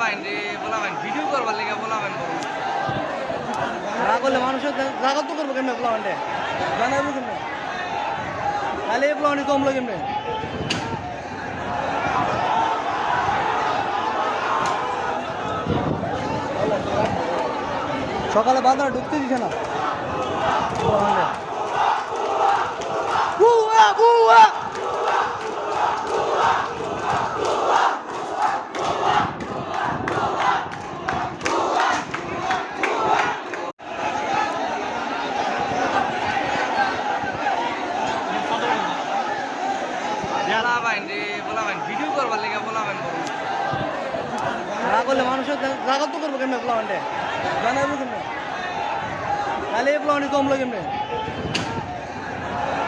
পোলাবেন রে পোলাবেন ভিডিও করবার লেগে পোলাবেন না করলে মানুষের জাগত তো করবো কেমনে প্লান্টে জানাবো কেমনে তাহলে এই প্লান্টে কমলো কেমনে সকালে বাজারে ঢুকতে দিছে না বুয়া বুয়া পোলাবেন রে পোলাবেন ভিডিও করবার লেগে পোলাবেন না করলে মানুষের জাগত তো করবো কেমনে প্লান্টে জানাবো কেমনে তাহলে এই প্লান্টে কমলো কেমনে